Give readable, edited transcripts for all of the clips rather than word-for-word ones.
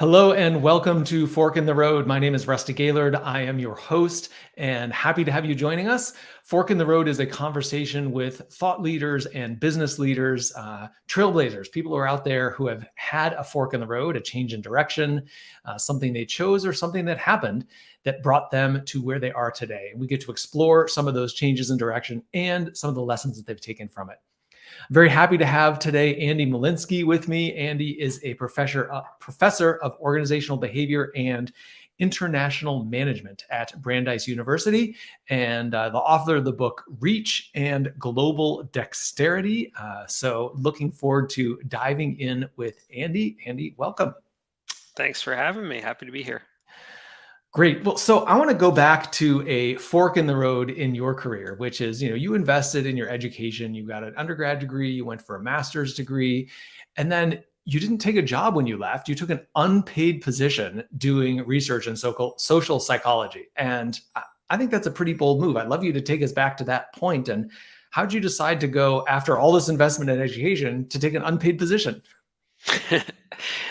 Hello and welcome to Fork in the Road. My name is Rusty Gaylord. I am your host and happy to have you joining us. Fork in the Road is a conversation with thought leaders and business leaders, trailblazers, people who are out there who have had a fork in the road, a change in direction, something they chose or something that happened that brought them to where they are today. We get to explore some of those changes in direction and some of the lessons that they've taken from it. Very happy to have today Andy Molinsky with me. Andy is a professor of organizational behavior and international management at Brandeis University and the author of the book Reach and Global Dexterity. So looking forward to diving in with Andy. Andy, welcome. Thanks for having me. Happy to be here. Great. Well, so I want to go back to a fork in the road in your career, which is, you invested in your education, you got an undergrad degree, you went for a master's degree, and then you didn't take a job when you left. You took an unpaid position doing research in social psychology. And I think that's a pretty bold move. I'd love you to take us back to that point. And how did you decide to go after all this investment in education to take an unpaid position?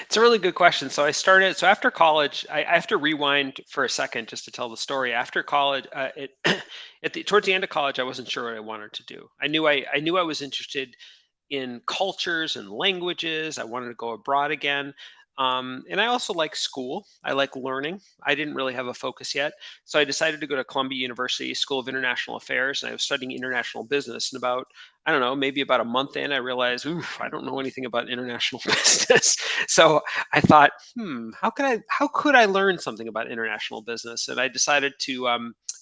It's a really good question. So after college, I have to rewind for a second just to tell the story. After college, towards the end of college, I wasn't sure what I wanted to do. I knew I was interested in cultures and languages. I wanted to go abroad again. And I also like school. I like learning. I didn't really have a focus yet. So I decided to go to Columbia University School of International Affairs, and I was studying international business. And I don't know, maybe about a month in, I realized, I don't know anything about international business. So I thought, how could I learn something about international business? And I decided to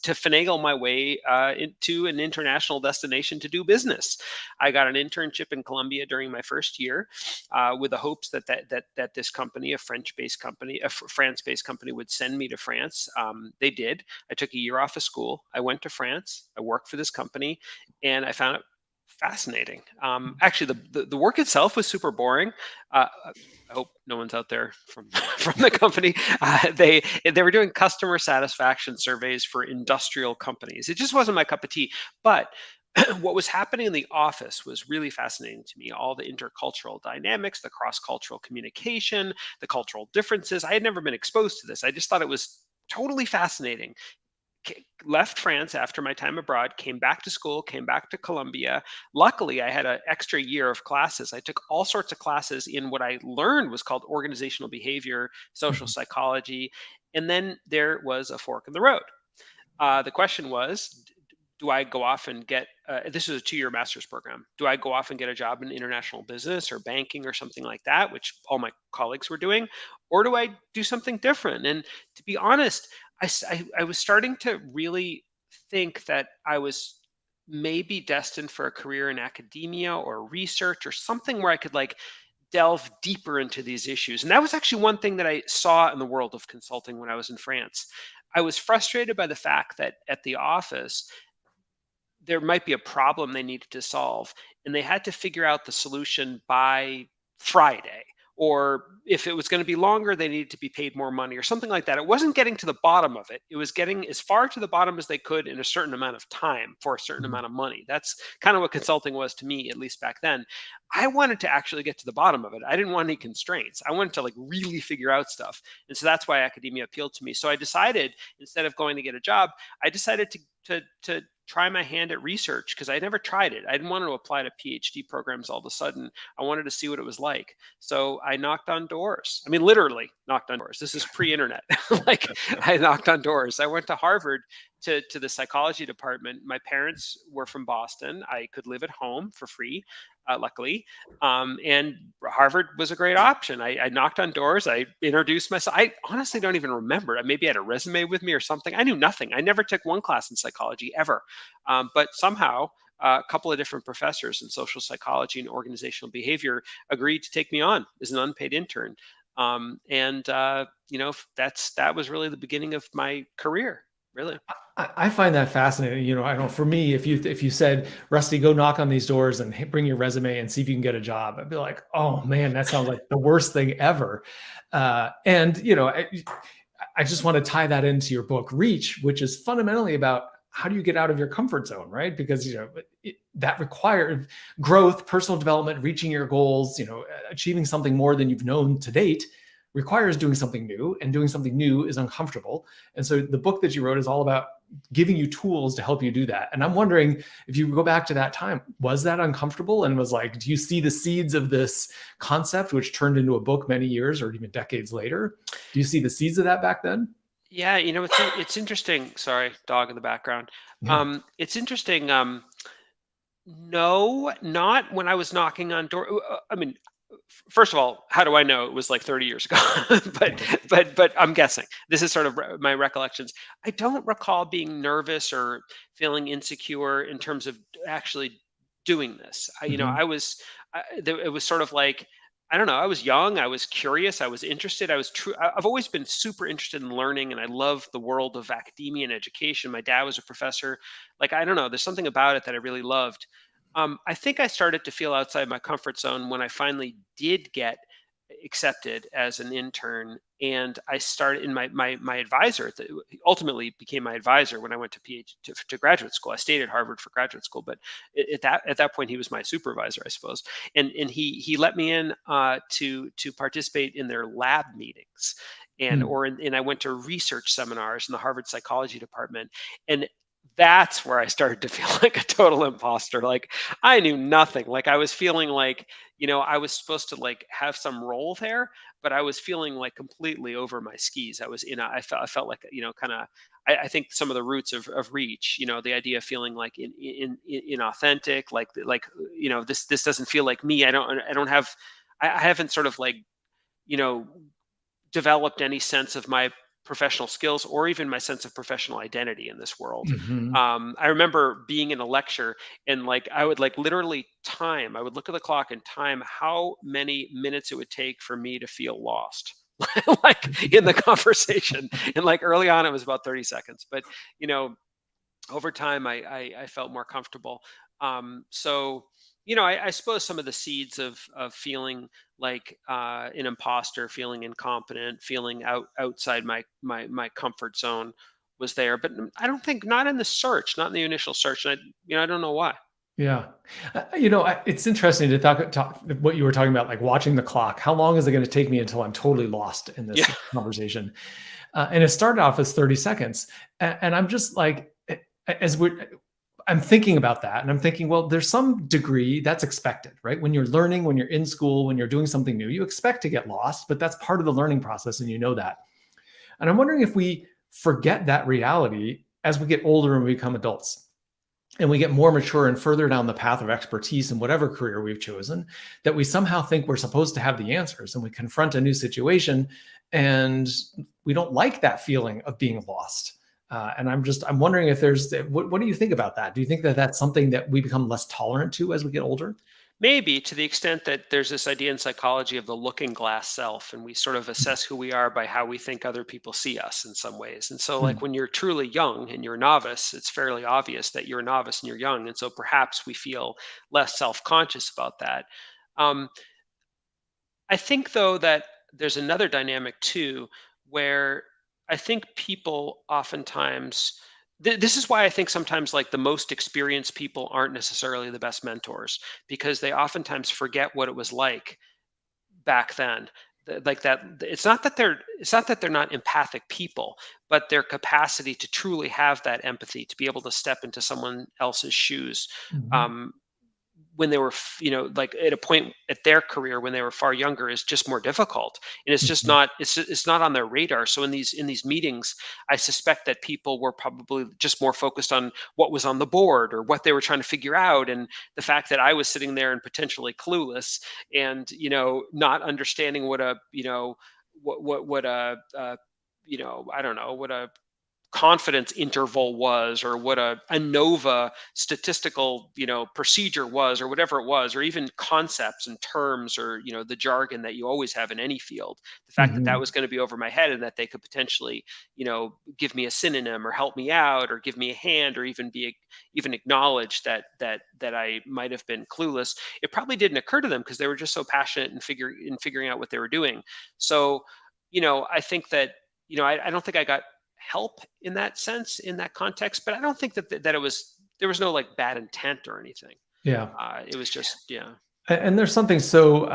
finagle my way into an international destination to do business. I got an internship in Colombia during my first year, with the hopes that this company, a France-based company, would send me to France. They did. I took a year off of school. I went to France. I worked for this company, and I found it fascinating. Actually, the work itself was super boring. I hope no one's out there from from the company. They were doing customer satisfaction surveys for industrial companies. It just wasn't my cup of tea. But what was happening in the office was really fascinating to me. All the intercultural dynamics, the cross-cultural communication, the cultural differences. I had never been exposed to this. I just thought it was totally fascinating. Left France after my time abroad, came back to school, came back to Columbia. Luckily, I had an extra year of classes. I took all sorts of classes in what I learned was called organizational behavior, social Mhm. psychology. And then there was a fork in the road. The question was, do I go off and get, this is a 2-year master's program. Do I go off and get a job in international business or banking or something like that, which all my colleagues were doing? Or do I do something different? And to be honest, I was starting to really think that I was maybe destined for a career in academia or research or something where I could delve deeper into these issues. And that was actually one thing that I saw in the world of consulting when I was in France. I was frustrated by the fact that at the office, there might be a problem they needed to solve, and they had to figure out the solution by Friday. Or if it was going to be longer, they needed to be paid more money or something like that. It wasn't getting to the bottom of it. It was getting as far to the bottom as they could in a certain amount of time for a certain Mhm. amount of money. That's kind of what consulting was to me, at least back then. I wanted to actually get to the bottom of it. I didn't want any constraints. I wanted to really figure out stuff. And so that's why academia appealed to me. So I decided, instead of going to get a job, I decided to try my hand at research, because I never tried it. I didn't want to apply to PhD programs all of a sudden. I wanted to see what it was like. So I knocked on doors. I mean, literally knocked on doors. This is pre-internet. I knocked on doors. I went to Harvard to the psychology department. My parents were from Boston. I could live at home for free, luckily. And Harvard was a great option. I knocked on doors. I introduced myself. I honestly don't even remember. Maybe I had a resume with me or something. I knew nothing. I never took one class in psychology ever. But somehow, a couple of different professors in social psychology and organizational behavior agreed to take me on as an unpaid intern. That was really the beginning of my career, really. I find that fascinating. I don't. For me, if you said, Rusty, go knock on these doors and bring your resume and see if you can get a job, I'd be like, oh man, that sounds like the worst thing ever. And I just want to tie that into your book, Reach, which is fundamentally about how do you get out of your comfort zone, right? Because that requires growth, personal development, reaching your goals, achieving something more than you've known to date. requires doing something new, and doing something new is uncomfortable. And so the book that you wrote is all about giving you tools to help you do that. And I'm wondering, if you go back to that time, was that uncomfortable? And was like, do you see the seeds of this concept, which turned into a book many years or even decades later? Do you see the seeds of that back then? Yeah, it's interesting. Sorry, dog in the background. Yeah. It's interesting. No, not when I was knocking on door. I mean, first of all, how do I know it was like 30 years ago? but but I'm guessing. This is sort of my recollections. I don't recall being nervous or feeling insecure in terms of actually doing this. Hmm. I was. It was sort of like, I don't know. I was young. I was curious. I was interested. I was true. I've always been super interested in learning, and I love the world of academia and education. My dad was a professor. Like, I don't know. There's something about it that I really loved. I think I started to feel outside my comfort zone when I finally did get accepted as an intern, and I started in my advisor. Ultimately became my advisor when I went to to graduate school. I stayed at Harvard for graduate school, but at that point he was my supervisor, I suppose. And he let me in to participate in their lab meetings, and I went to research seminars in the Harvard psychology department, and that's where I started to feel like a total imposter. Like, I knew nothing. Like, I was feeling like, I was supposed to like have some role there, but I was feeling like completely over my skis. I felt like, kind of, I think some of the roots of reach, the idea of feeling like inauthentic, this doesn't feel like me. I don't have, I haven't sort of like, you know, developed any sense of my professional skills or even my sense of professional identity in this world. Hmm. I remember being in a lecture, and like I would like literally time. I would look at the clock and time how many minutes it would take for me to feel lost. Like in the conversation, and like early on it was about 30 seconds, but you know over time I felt more comfortable. So I suppose some of the seeds of feeling like an imposter, feeling incompetent, feeling outside my comfort zone was there, but I don't think, not in the search, not in the initial search. And I don't know why. Yeah. It's interesting to talk what you were talking about, like watching the clock. How long is it going to take me until I'm totally lost in Yeah. this conversation? And it started off as 30 seconds. And I'm just like, as I'm thinking about that, and I'm thinking, well, there's some degree that's expected, right? When you're learning, when you're in school, when you're doing something new, you expect to get lost, but that's part of the learning process, and you know that. And I'm wondering if we forget that reality as we get older and we become adults, and we get more mature and further down the path of expertise in whatever career we've chosen, that we somehow think we're supposed to have the answers, and we confront a new situation and we don't like that feeling of being lost. And I'm wondering if what do you think about that? Do you think that that's something that we become less tolerant to as we get older? Maybe, to the extent that there's this idea in psychology of the looking glass self, and we sort of assess who we are by how we think other people see us in some ways. And so, Hmm. like when you're truly young and you're a novice, it's fairly obvious that you're a novice and you're young. And so perhaps we feel less self conscious about that. Um, I think, though, that there's another dynamic too, where I think people oftentimes, this is why I think sometimes like the most experienced people aren't necessarily the best mentors, because they oftentimes forget what it was like back then. Like that, it's not that they're not empathic people, but their capacity to truly have that empathy, to be able to step into someone else's shoes, Hmm. um, when they were like at a point at their career when they were far younger, is just more difficult, and it's just Hmm. not it's not on their radar. So in these meetings, I suspect that people were probably just more focused on what was on the board or what they were trying to figure out, and the fact that I was sitting there and potentially clueless, and not understanding what a what I don't know what a confidence interval was, or what a ANOVA statistical procedure was, or whatever it was, or even concepts and terms, or the jargon that you always have in any field. The fact that that Hmm. was going to be over my head, and that they could potentially give me a synonym or help me out or give me a hand, or even acknowledge that I might have been clueless, it probably didn't occur to them because they were just so passionate in figuring out what they were doing. So I think that I don't think I got help in that sense, in that context, but I don't think that it was, there was no like bad intent or anything. Yeah. It was just, yeah. And there's something so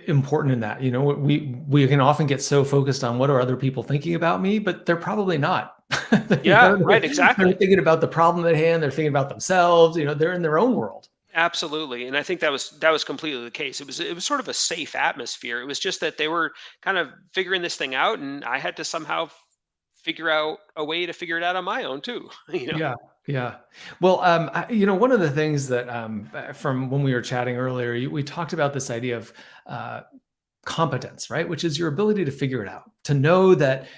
important in that. We can often get so focused on what are other people thinking about me, but they're probably not. Yeah, right, They're exactly. thinking about the problem at hand. They're thinking about themselves. They're in their own world. Absolutely, and I think that was completely the case. It was sort of a safe atmosphere. It was just that they were kind of figuring this thing out, and I had to somehow figure out a way to figure it out on my own too. Yeah, yeah. Well, one of the things that from when we were chatting earlier, we talked about this idea of uh, competence, right? Which is your ability to figure it out, to know that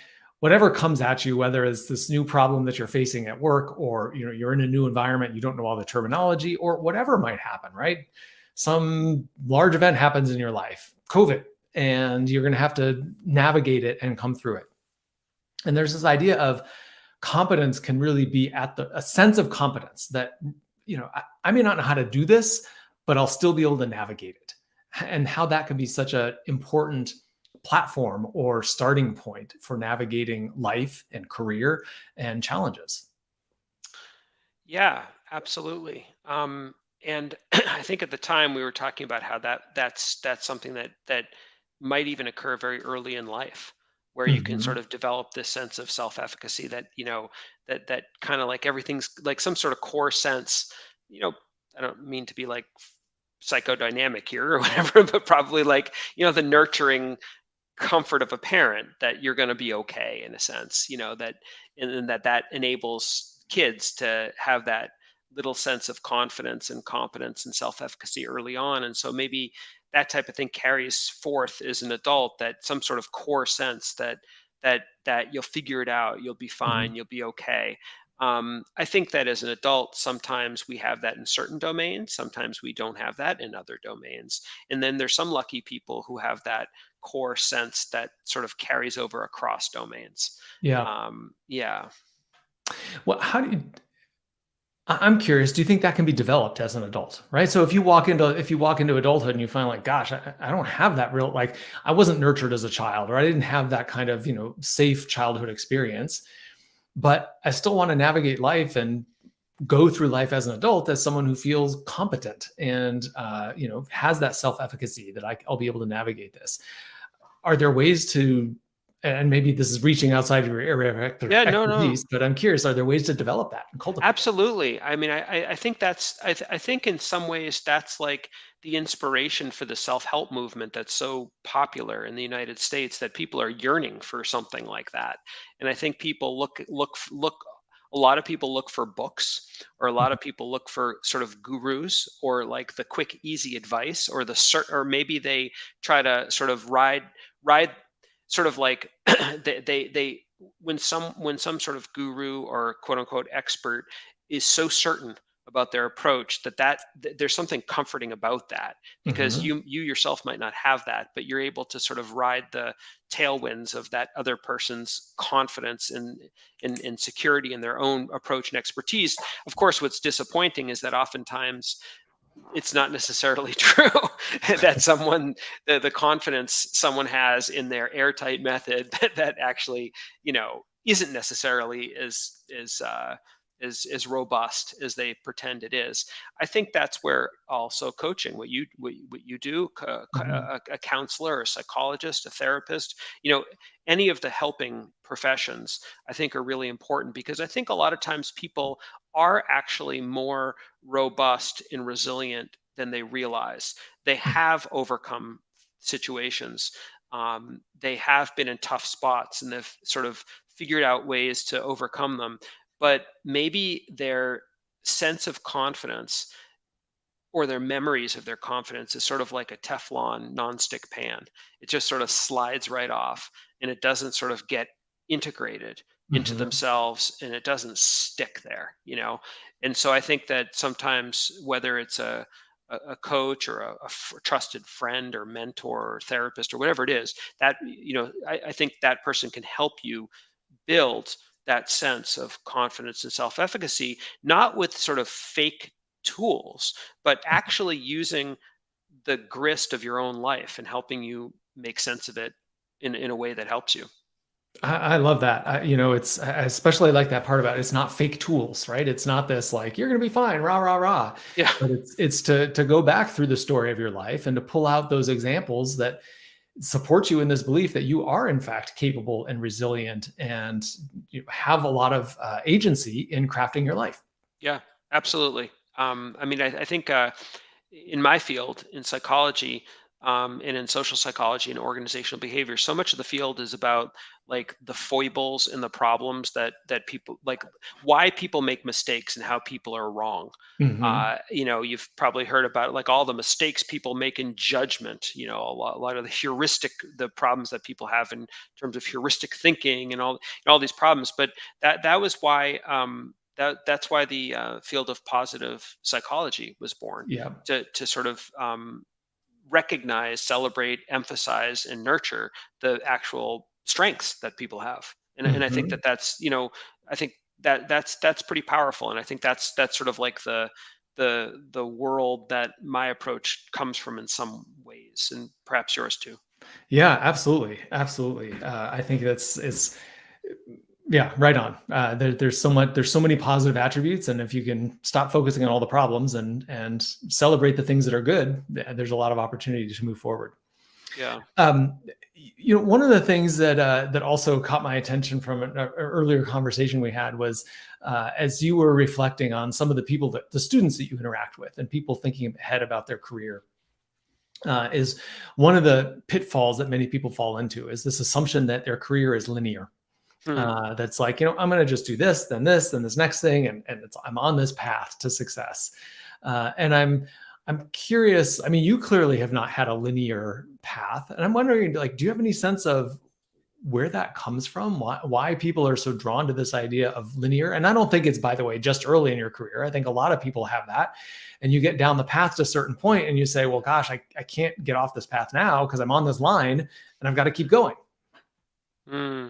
whatever comes at you, whether it's this new problem that you're facing at work, or you're in a new environment, you don't know all the terminology, or whatever might happen, right? Some large event happens in your life, COVID, and you're going to have to navigate it and come through it. And there's this idea of competence can really be a sense of competence that I may not know how to do this, but I'll still be able to navigate it, and how that can be such an important platform or starting point for navigating life and career and challenges. Yeah, absolutely. And I think at the time we were talking about how that's something that might even occur very early in life, where you can sort Mhm. of develop this sense of self-efficacy that kind of like everything's like some sort of core sense. You know, I don't mean to be like psychodynamic here or whatever, but probably like the nurturing comfort of a parent that you're going to be okay in a sense, that and that enables kids to have that little sense of confidence and competence and self-efficacy early on. And so maybe that type of thing carries forth as an adult, that some sort of core sense that you'll figure it out, you'll be fine, Mhm. you'll be okay. I think that as an adult, sometimes we have that in certain domains, sometimes we don't have that in other domains. And then there's some lucky people who have that core sense that sort of carries over across domains. Yeah. Yeah. Well, I'm curious, do you think that can be developed as an adult, right? So if you walk into adulthood and you find like, gosh, I don't have that real, like, I wasn't nurtured as a child, or I didn't have that kind of, safe childhood experience, but I still want to navigate life and go through life as an adult as someone who feels competent and has that self-efficacy that I'll be able to navigate this. Are there ways to, and maybe this is reaching outside of your area of Yeah, no, no. expertise, but I'm curious, are there ways to develop that and cultivate it? Absolutely. I mean, I think I think in some ways that's like the inspiration for the self-help movement that's so popular in the United States, that people are yearning for something like that. And I think people look a lot of people look for books, or a lot of people look for sort of gurus, or like the quick easy advice, or or maybe they try to sort of ride sort of like they when some sort of guru or quote unquote expert is so certain about their approach, there's something comforting about that, because Mhm. you yourself might not have that, but you're able to sort of ride the tailwinds of that other person's confidence and security in their own approach and expertise. Of course, what's disappointing is that oftentimes it's not necessarily true that the confidence someone has in their airtight method that actually isn't necessarily as robust as they pretend it is. I think that's where also coaching, what you do, Mhm. a counselor, a psychologist, a therapist, any of the helping professions, I think are really important, because I think a lot of times people are actually more robust and resilient than they realize. They have overcome situations. They have been in tough spots, and they've sort of figured out ways to overcome them. But maybe their sense of confidence, or their memories of their confidence, is sort of like a Teflon nonstick pan. It just sort of slides right off, and it doesn't sort of get integrated into Mhm. themselves, and it doesn't stick there. And so I think that sometimes, whether it's a coach, or a trusted friend or mentor or therapist or whatever it is, that I think that person can help you build that sense of confidence and self-efficacy, not with sort of fake tools, but actually using the grist of your own life and helping you make sense of it in a way that helps you. I love that. I especially like that part about it's not fake tools, right? It's not this like you're going to be fine, rah rah rah. Yeah. But it's to go back through the story of your life and to pull out those examples that support you in this belief that you are in fact capable and resilient, and you have a lot of agency in crafting your life. Yeah, absolutely. I mean, I think in my field, in psychology, and in social psychology and organizational behavior, so much of the field is about like the foibles and the problems that people like, why people make mistakes and how people are wrong. Hmm. You've probably heard about like all the mistakes people make in judgment. A lot of the heuristic, the problems that people have in terms of heuristic thinking and all these problems. But that was why. That's why the field of positive psychology was born, Yeah. to sort of recognize, celebrate, emphasize, and nurture the actual strengths that people have. And I think Hmm. I think that's pretty powerful. And I think that's sort of like the world that my approach comes from in some ways, and perhaps yours too. Yeah, absolutely, absolutely. I think it's yeah, right on. There's so many positive attributes, and if you can stop focusing on all the problems and celebrate the things that are good, there's a lot of opportunity to move forward. Yeah. Um, one of the things that also caught my attention from an earlier conversation we had was as you were reflecting on some of the students that you interact with, and people thinking ahead about their career. Is one of the pitfalls that many people fall into is this assumption that their career is linear. Hmm. That's like, I'm going to just do this, then this next thing, and I'm on this path to success. And I'm curious. I mean, you clearly have not had a linear path, and I'm wondering, like, do you have any sense of where that comes from? Why people are so drawn to this idea of linear? And I don't think it's, by the way, just early in your career. I think a lot of people have that. And you get down the path to a certain point and you say, well, gosh, I can't get off this path now because I'm on this line and I've got to keep going. Hmm.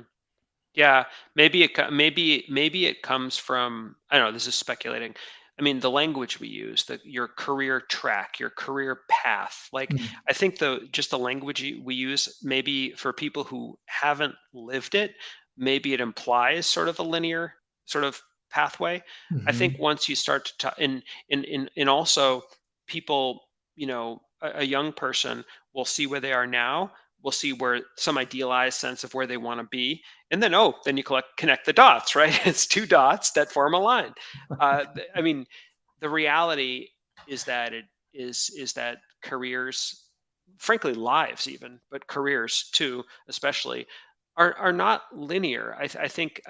Yeah, maybe it comes from, I don't know, this is speculating. I mean, the language we use, your career track, your career path. Like, Mm. I think just the language we use, maybe for people who haven't lived it, maybe it implies sort of a linear sort of pathway. I think Mhm. once you start to talk, and also people, a young person will see where they are now, will see where some idealized sense of where they want to be, and then you connect the dots, right? It's two dots that form a line. I mean, the reality is that it is that careers, frankly lives even, but careers too especially, are not linear. I think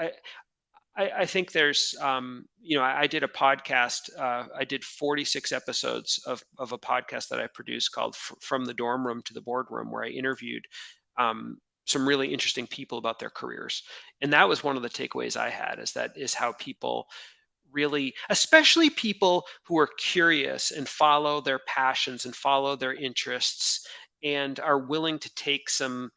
there's, I did a podcast. I did 46 episodes of a podcast that I produced called From the Dorm Room to the Boardroom, where I interviewed some really interesting people about their careers. And that was one of the takeaways I had, is how people really, especially people who are curious and follow their passions and follow their interests and are willing to take some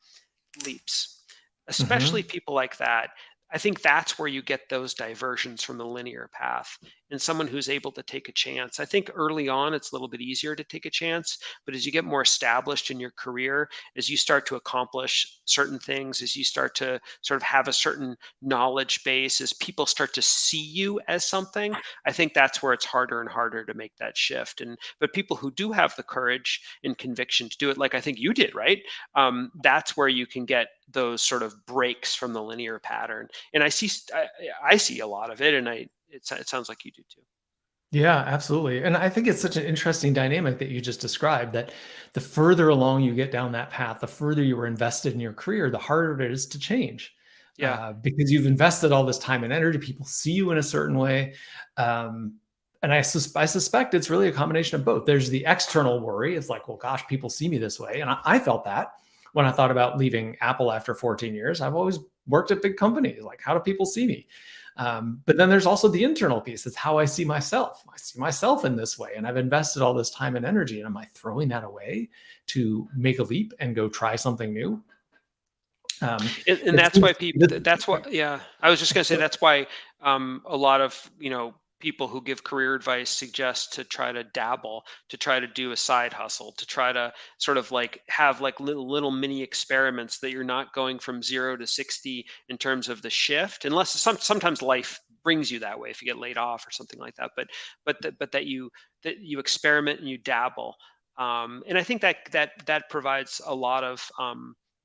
leaps, especially Mhm. people like that. I think that's where you get those diversions from the linear path. And someone who's able to take a chance. I think early on it's a little bit easier to take a chance, but as you get more established in your career, as you start to accomplish certain things, as you start to sort of have a certain knowledge base, as people start to see you as something, I think that's where it's harder and harder to make that shift. And but people who do have the courage and conviction to do it, like I think you did, right? That's where you can get those sort of breaks from the linear pattern. And I see a lot of it, and it sounds like you do too. Yeah, absolutely. And I think it's such an interesting dynamic that you just described, that the further along you get down that path, the further you were invested in your career, the harder it is to change. Yeah. Because you've invested all this time and energy, people see you in a certain way. Um, and I suspect it's really a combination of both. There's the external worry. It's like, well, gosh, people see me this way. And I felt that when I thought about leaving Apple after 14 years. I've always worked at big companies. Like, how do people see me? But then there's also the internal piece. It's how I see myself. I see myself in this way, and I've invested all this time and energy. And am I throwing that away to make a leap and go try something new? And It that's why seems people, that's what, yeah, I was just going to say, that's why a lot of, people who give career advice suggest to try to dabble, to try to do a side hustle, to try to sort of like have like little mini experiments, that you're not going from 0 to 60 in terms of the shift, unless sometimes life brings you that way if you get laid off or something like that. But that you experiment and you dabble. And I think that provides a lot of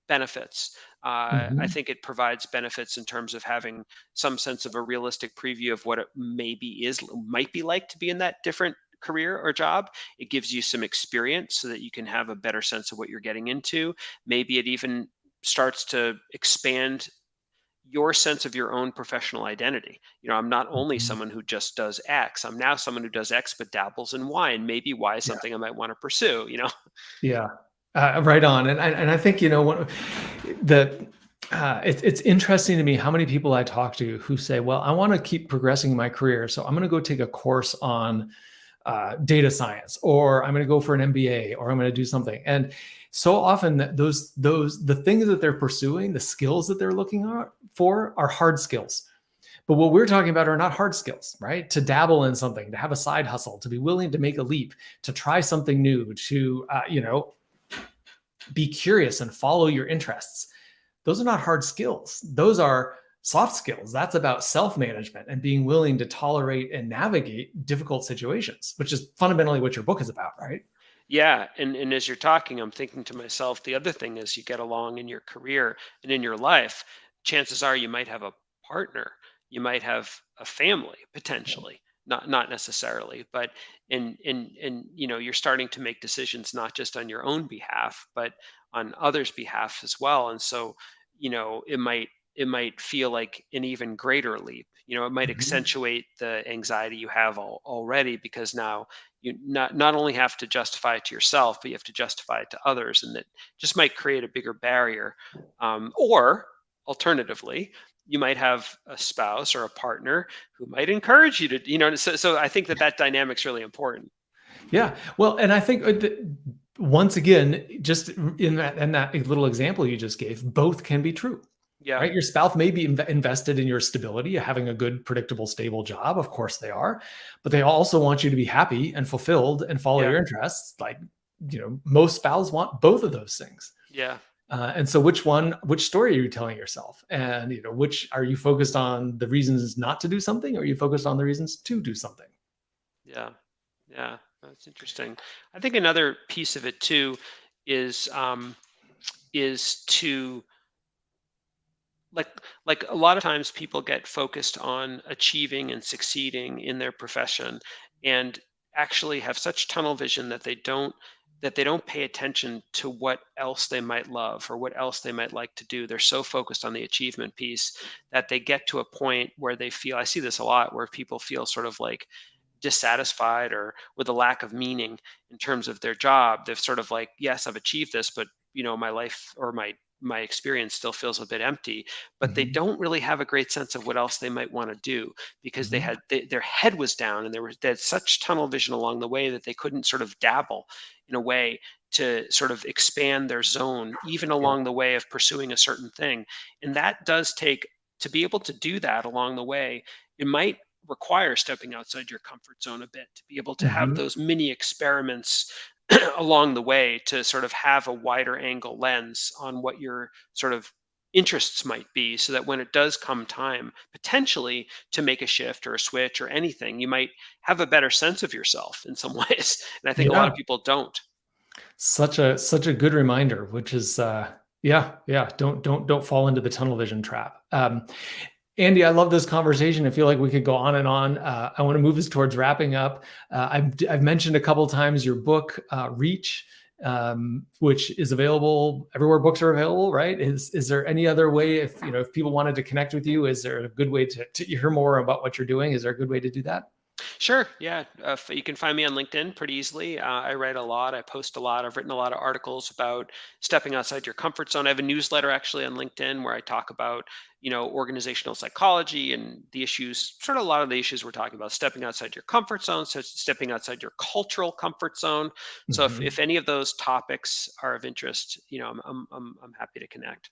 benefits. I Mhm. think it provides benefits in terms of having some sense of a realistic preview of what it might be like to be in that different career or job. It gives you some experience so that you can have a better sense of what you're getting into. Maybe it even starts to expand your sense of your own professional identity. I'm not only Mhm. someone who just does X, I'm now someone who does X but dabbles in Y, and maybe Y is Yeah. something I might want to pursue. Yeah. Right on. And I think, the it's interesting to me how many people I talk to who say, well, I want to keep progressing my career. So I'm going to go take a course on data science, or I'm going to go for an MBA, or I'm going to do something. And so often that the things that they're pursuing, the skills that they're looking for are hard skills. But what we're talking about are not hard skills, right? To dabble in something, to have a side hustle, to be willing to make a leap, to try something new, to be curious and follow your interests. Those are not hard skills. Those are soft skills. That's about self-management and being willing to tolerate and navigate difficult situations, which is fundamentally what your book is about, right? Yeah, and as you're talking, I'm thinking to myself, the other thing is, you get along in your career and in your life, chances are you might have a partner, you might have a family potentially, not necessarily, but you're starting to make decisions not just on your own behalf, but on others' behalf as well. And so, it might feel like an even greater leap. It might Mhm. accentuate the anxiety you have already, because now you not only have to justify it to yourself, but you have to justify it to others, and that just might create a bigger barrier. Or alternatively, you might have a spouse or a partner who might encourage you to, so I think that dynamic's really important. Yeah. Well, and I think once again, just in that little example you just gave, both can be true. Yeah, Right? Your spouse may be invested in your stability, having a good, predictable, stable job. Of course they are, but they also want you to be happy and fulfilled and follow yeah, your interests. Like, most spouses want both of those things. yeah, And so, which story are you telling yourself? And which are you focused on the reasons not to do something, or are you focused on the reasons to do something? yeah, yeah. That's interesting. I think another piece of it too is to, like a lot of times people get focused on achieving and succeeding in their profession, and actually have such tunnel vision that they don't pay attention to what else they might love or what else they might like to do. They're so focused on the achievement piece that they get to a point where they feel, I see this a lot, where people feel sort of like dissatisfied or with a lack of meaning in terms of their job. They've sort of like, yes, I've achieved this, but my life or my experience still feels a bit empty. But they Mhm. don't really have a great sense of what else they might want to do, because Mhm. their head was down, and they had such tunnel vision along the way that they couldn't sort of dabble in a way to sort of expand their zone, even Yeah. along the way of pursuing a certain thing. And that does take, to be able to do that along the way, it might require stepping outside your comfort zone a bit, to be able to have Mhm. those mini experiments along the way, to sort of have a wider angle lens on what your sort of interests might be, so that when it does come time potentially to make a shift or a switch or anything, you might have a better sense of yourself in some ways. And I think a lot Yeah. of people don't. Such a good reminder, which is yeah, yeah. Don't fall into the tunnel vision trap. Andy, I love this conversation. I feel like we could go on and on. I want to move us towards wrapping up. I've mentioned a couple of times your book, Reach, which is available everywhere books are available, right? Is there any other way, if people wanted to connect with you, is there a good way to hear more about what you're doing? Is there a good way to do that? Sure. Yeah. You can find me on LinkedIn pretty easily. I write a lot. I post a lot. I've written a lot of articles about stepping outside your comfort zone. I have a newsletter actually on LinkedIn where I talk about, organizational psychology and the issues, sort of a lot of the issues we're talking about, stepping outside your comfort zone, so stepping outside your cultural comfort zone. So if Mhm. any of those topics are of interest, I'm happy to connect.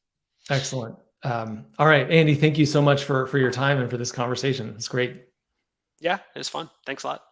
Excellent. All right, Andy, thank you so much for your time and for this conversation. It's great. Yeah, it was fun. Thanks a lot.